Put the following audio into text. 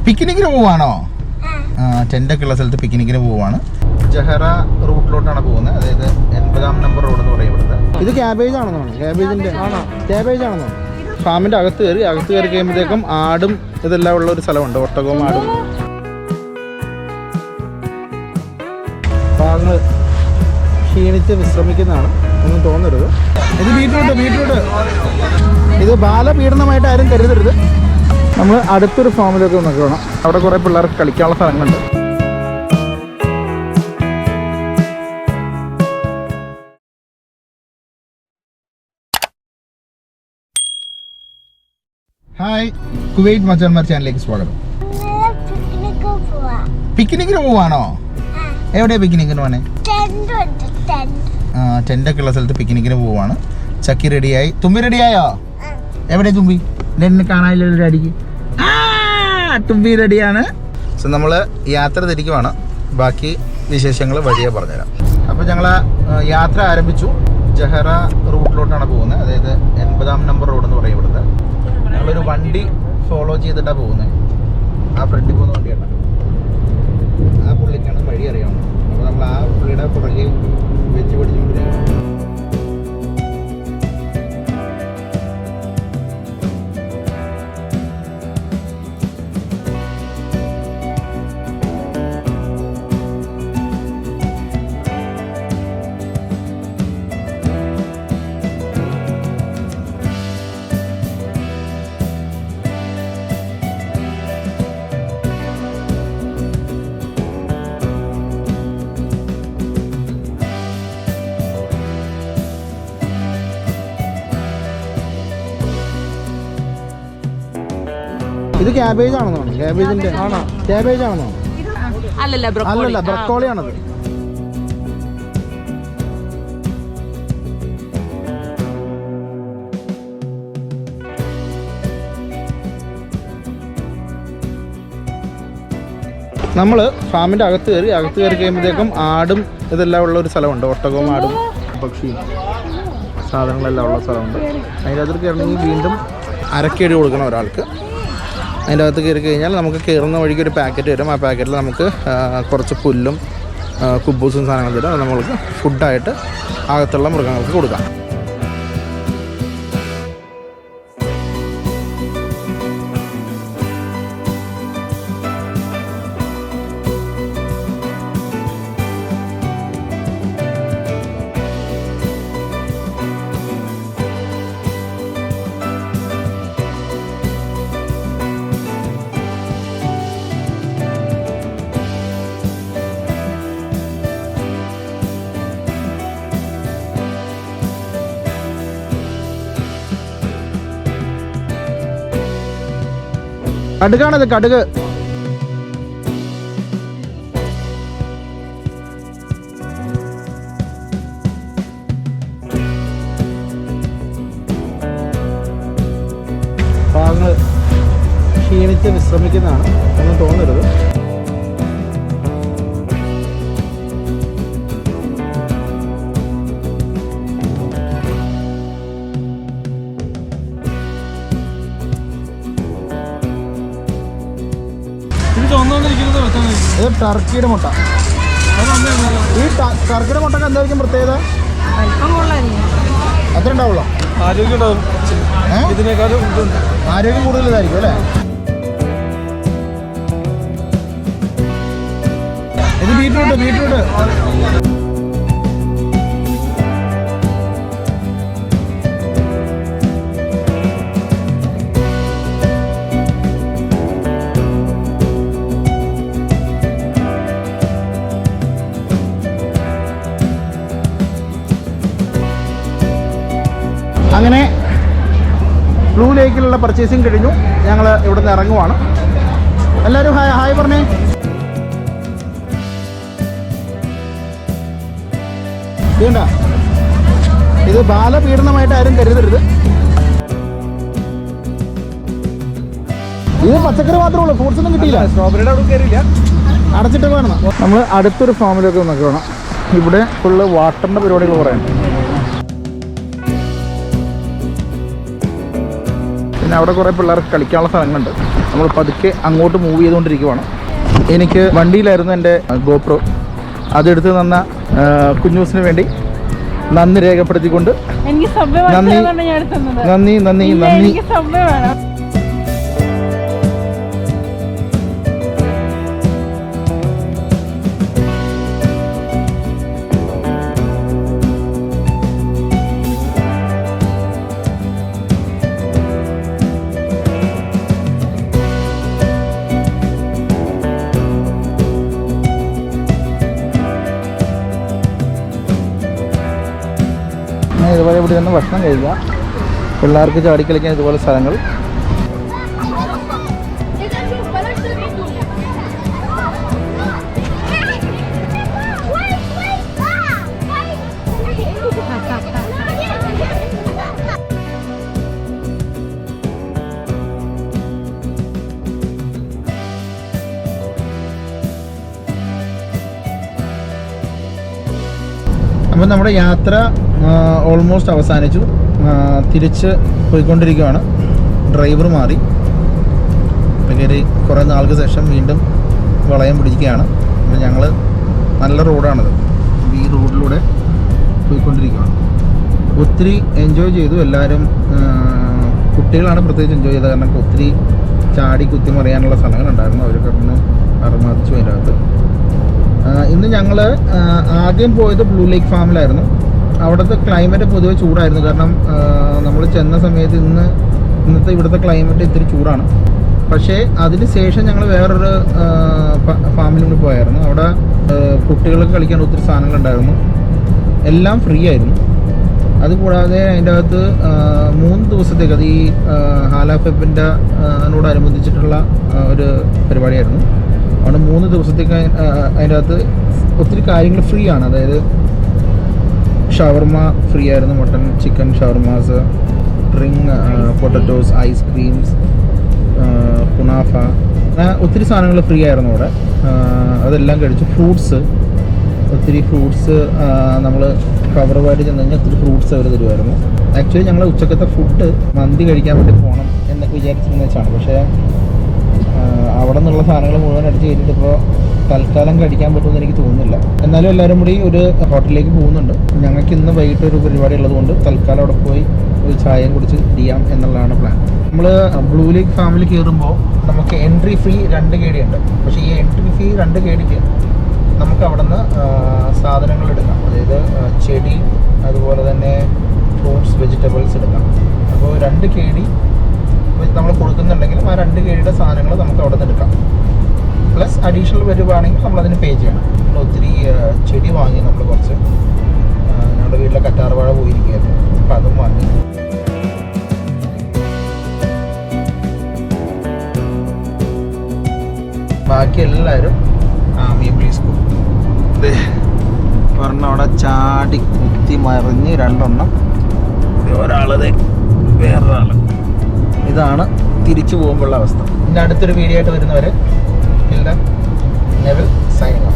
പിക്നിക്കിന് പോവാണോ? ടെൻ്റൊക്കെ ഉള്ള സ്ഥലത്ത് പിക്നിക്കിന് പോവാണ്. ജഹറ റൂട്ടിലോട്ടാണ് പോകുന്നത്. അതായത് 80-ാം നമ്പർ റോഡ് എന്ന് പറയും ഇവിടുത്തെ. ഇത് ക്യാബേജ് ആണെന്നാണ്, ക്യാബേജ് ആണെന്നാണ്. ഫാമിൻ്റെ അകത്ത് കയറി കഴിയുമ്പോഴത്തേക്കും ആടും ഇതെല്ലാം ഉള്ള ഒരു സ്ഥലമുണ്ട്. ഒട്ടകവും ആടും. ഭാഗങ്ങൾ ക്ഷീണിച്ച് വിശ്രമിക്കുന്നതാണ്, ഒന്നും തോന്നരുത്. ഇത് ബീറ്റ്റൂട്ട്. ഇത് ബാലപീഡനമായിട്ട് ആരും കരുതരുത്. നമ്മൾ അടുത്തൊരു ഫാമിലൊക്കെ നോക്കണം. അവിടെ കുറേ പിള്ളേർക്ക് കളിക്കാനുള്ള സ്ഥലങ്ങളുണ്ട്. ഹായ്, കുവൈറ്റ് മച്ചാന്മാർ ചാനലിലേക്ക് സ്വാഗതം. പിക്നിക്കിന് പോവാണോ? എവിടെയാ പിക്നിക്കിന് പോണേ? ടെൻ്റൊക്കെ ഉള്ള സ്ഥലത്ത് പിക്നിക്കിന് പോവാണ്. ചക്കി റെഡിയായി. തുമ്പി റെഡിയായോ? എവിടെ തുമ്പി? എന്നെ കാണാനില്ല അടിക്ക്. തുമ്പി റെഡിയാണ്. സോ നമ്മൾ യാത്ര തിരിക്കുവാണ്. ബാക്കി വിശേഷങ്ങൾ വഴിയെ പറഞ്ഞുതരാം. അപ്പോൾ ഞങ്ങൾ യാത്ര ആരംഭിച്ചു. ജഹറ റൂട്ടിലോട്ടാണ് പോകുന്നത്. അതായത് 80-ാം നമ്പർ റോഡ് എന്ന് പറയും ഇവിടുത്തെ. ഞങ്ങളൊരു വണ്ടി ഫോളോ ചെയ്തിട്ടാണ് പോകുന്നത്. ആ ഫ്രണ്ടിൽ പോകുന്ന വണ്ടിയാണ്. ആ പുള്ളിക്കാണ് വഴി അറിയാവുന്നത്. അപ്പോൾ നമ്മൾ ആ പുള്ളിയുടെ പുറകെ വെച്ച് പിടിച്ചുകൊണ്ടിരിക്കും. ഇത് ക്യാബേജ് ആണെന്നാണ്, ക്യാബേജ് ആണെന്നോ? അല്ലല്ല, ബ്രക്കോളി ആണത്. നമ്മൾ ഫാമിൻ്റെ അകത്ത് കയറി കഴിയുമ്പോഴത്തേക്കും ആടും ഇതെല്ലാം ഉള്ള ഒരു സ്ഥലമുണ്ട്. ഒട്ടകവും ആടും പക്ഷിയും സാധനങ്ങളെല്ലാം ഉള്ള സ്ഥലമുണ്ട്. അതിൻ്റെ അകത്ത് കയറണമെങ്കിൽ വീണ്ടും അരക്കേടി കൊടുക്കണം ഒരാൾക്ക്. അതിൻ്റെ അകത്ത് കയറി കഴിഞ്ഞാൽ നമുക്ക് കയറുന്ന വഴിക്ക് ഒരു പാക്കറ്റ് വരും. ആ പാക്കറ്റിൽ നമുക്ക് കുറച്ച് പുല്ലും കുബൂസും സാധനങ്ങൾ തരും. അത് നമ്മൾക്ക് ഫുഡായിട്ട് അകത്തുള്ള മൃഗങ്ങൾക്ക് കൊടുക്കാം. കടുകാണത്, കടുക്. ഭാഗങ്ങൾ ക്ഷീണിച്ച് വിശ്രമിക്കുന്നതാണ്, ഒന്നും തോന്നരുത്. ഇത് ടർക്കിയുടെ മുട്ട. ഈ ടർക്കിയുടെ മുട്ടക്ക് എന്തായിരിക്കും പ്രത്യേകത? അത്ര ഉണ്ടാവുള്ളൂ. ആരോഗ്യം കൂടുതലായിരിക്കും അല്ലേ? ഇത് ബീറ്റ്റൂട്ട്. അങ്ങനെ ബ്ലൂ ലേക്കിലുള്ള പർച്ചേസിങ് കഴിഞ്ഞു. ഞങ്ങൾ ഇവിടെ നിന്ന് ഇറങ്ങുവാണ്. എല്ലാവരും ഹായ് പറഞ്ഞേ. വേണ്ട, ഇത് ബാലപീഡനമായിട്ട് ആരും കരുതരുത്. ഇത് പച്ചക്കറി മാത്രമേ ഉള്ളൂ, ഫ്രൂട്ട്സ് ഒന്നും കിട്ടിയില്ല. സ്ട്രോബെറിയുടെ അവിടെ കയറിയില്ല, അടച്ചിട്ട് വേണം. നമ്മൾ അടുത്തൊരു ഫാമിലൊക്കെ നോക്കണം. ഇവിടെ ഫുള്ള് വാട്ടറിൻ്റെ പരിപാടികൾ കുറേ. പിന്നെ അവിടെ കുറേ പിള്ളേർക്ക് കളിക്കാനുള്ള സ്ഥലങ്ങളുണ്ട്. നമ്മൾ പതുക്കെ അങ്ങോട്ട് മൂവ് ചെയ്തുകൊണ്ടിരിക്കുവാണ്. എനിക്ക് വണ്ടിയിലായിരുന്നു എൻ്റെ ഗോപ്രോ, അതെടുത്ത് തന്ന കുഞ്ഞൂസിന് വേണ്ടി നന്ദി രേഖപ്പെടുത്തിക്കൊണ്ട് നന്ദി. ഇതുപോലെ ഇവിടെ നിന്ന് ഭക്ഷണം കഴിക്കുക, പിള്ളേർക്ക് ചാടിക്കളിക്കാൻ ഇതുപോലെ സ്ഥലങ്ങൾ. അപ്പോൾ നമ്മുടെ യാത്ര ഓൾമോസ്റ്റ് അവസാനിച്ചു. തിരിച്ച് പോയിക്കൊണ്ടിരിക്കുകയാണ്. ഡ്രൈവർ മാറി. കയറി കുറേ നാൾക്ക് ശേഷം വീണ്ടും വളയം പിടിക്കുകയാണ്. അപ്പോൾ ഞങ്ങൾ നല്ല റോഡാണത്. ഈ റോഡിലൂടെ പോയിക്കൊണ്ടിരിക്കുകയാണ്. ഒത്തിരി എൻജോയ് ചെയ്തു എല്ലാവരും. കുട്ടികളാണ് പ്രത്യേകിച്ച് എൻജോയ് ചെയ്തത്. കാരണം ഒത്തിരി ചാടി കുത്തി മറിയാനുള്ള സ്ഥലങ്ങളുണ്ടായിരുന്നു. അവരൊക്കെ ഒന്ന് അറുമാദിച്ചു അതിൻ്റെ അകത്ത്. ഇന്ന് ഞങ്ങൾ ആദ്യം പോയത് ബ്ലൂ ലേക്ക് ഫാമിലായിരുന്നു. അവിടുത്തെ ക്ലൈമറ്റ് പൊതുവെ ചൂടായിരുന്നു. കാരണം നമ്മൾ ചെന്ന സമയത്ത് ഇന്നത്തെ ഇവിടുത്തെ ക്ലൈമറ്റ് ഇത്തിരി ചൂടാണ്. പക്ഷേ അതിന് ശേഷം ഞങ്ങൾ വേറൊരു ഫാമിലും കൂടി പോയായിരുന്നു. അവിടെ കുട്ടികൾക്ക് കളിക്കാൻ ഒത്തിരി സാധനങ്ങളുണ്ടായിരുന്നു. എല്ലാം ഫ്രീ ആയിരുന്നു. അതുകൂടാതെ അതിൻ്റെ അകത്ത് 3 ദിവസത്തേക്ക്, അത് ഈ ഹാലാഫെപ്പിൻ്റെ അതിനോടനുബന്ധിച്ചിട്ടുള്ള ഒരു പരിപാടിയായിരുന്നു. അവിടെ 3 ദിവസത്തേക്ക് അതിൻ്റെ അകത്ത് ഒത്തിരി കാര്യങ്ങൾ ഫ്രീ ആണ്. അതായത് ഷവർമ ഫ്രീ ആയിരുന്നു, mutton chicken shawarmas, drink, potatoes, ice creams, kunafa, ഒത്തിരി സാധനങ്ങൾ ഫ്രീ ആയിരുന്നു അവിടെ. അതെല്ലാം കഴിച്ചു. ഫ്രൂട്ട്സ്, ഒത്തിരി ഫ്രൂട്ട്സ് നമ്മൾ കവറുമായിട്ട് ചെന്ന് കഴിഞ്ഞാൽ ഒത്തിരി ഫ്രൂട്ട്സ് അവർ തരുമായിരുന്നു. ആക്ച്വലി ഞങ്ങൾ ഉച്ചക്കത്തെ ഫുഡ് മന്തി കഴിക്കാൻ വേണ്ടി പോകണം എന്നൊക്കെ വിചാരിച്ചിരുന്ന വെച്ചാണ്. പക്ഷേ അവിടെ നിന്നുള്ള സാധനങ്ങൾ മുഴുവൻ അടിച്ച് കഴിഞ്ഞിട്ട് ഇപ്പോൾ തൽക്കാലം കഴിക്കാൻ പറ്റുമെന്ന് എനിക്ക് തോന്നുന്നില്ല. എന്നാലും എല്ലാവരും കൂടി ഒരു ഹോട്ടലിലേക്ക് പോകുന്നുണ്ട്. ഞങ്ങൾക്ക് ഇന്ന് വൈകിട്ട് ഒരു പരിപാടി ഉള്ളതുകൊണ്ട് തൽക്കാലം അവിടെ പോയി ഒരു ചായയും കുടിച്ച് ചെയ്യാം എന്നുള്ളതാണ് പ്ലാൻ. നമ്മൾ ബ്ലൂ ലേക്ക് ഫാമിലി കയറുമ്പോൾ നമുക്ക് എൻട്രി ഫീ 2 KD ഉണ്ട്. പക്ഷേ ഈ എൻട്രി ഫീ 2 KDക്ക് നമുക്ക് അവിടെ നിന്ന് സാധനങ്ങൾ എടുക്കാം. അതായത് ചെടി, അതുപോലെ തന്നെ ഫ്രൂട്ട്സ്, വെജിറ്റബിൾസ് എടുക്കാം. അപ്പോൾ 2 KD നമ്മൾ കൊടുക്കുന്നുണ്ടെങ്കിലും ആ 2 KDയുടെ സാധനങ്ങൾ നമുക്ക് അവിടെ നിന്ന് എടുക്കാം. പ്ലസ് അഡീഷണൽ വരുവാണെങ്കിൽ നമ്മളതിന് പേ ചെയ്യണം. ഒത്തിരി ചെടി വാങ്ങി നമ്മൾ കുറച്ച്. ഞങ്ങളുടെ വീട്ടിലെ കറ്റാർവാഴ പോയിരിക്കുകയായിരുന്നു, അപ്പം അതും വാങ്ങി. ബാക്കി എല്ലാവരും മീബിളി സ്കൂൾ പറഞ്ഞ അവിടെ ചാടി കുത്തി മറിഞ്ഞ് 2 എണ്ണം. ഒരാളത് വേറൊരാൾ. ഇതാണ് തിരിച്ചു പോകുമ്പോഴുള്ള അവസ്ഥ. ഇനി അടുത്തൊരു വീഡിയോ ആയിട്ട് വരുന്നവരെ നെവിൽ സൈനിങ്.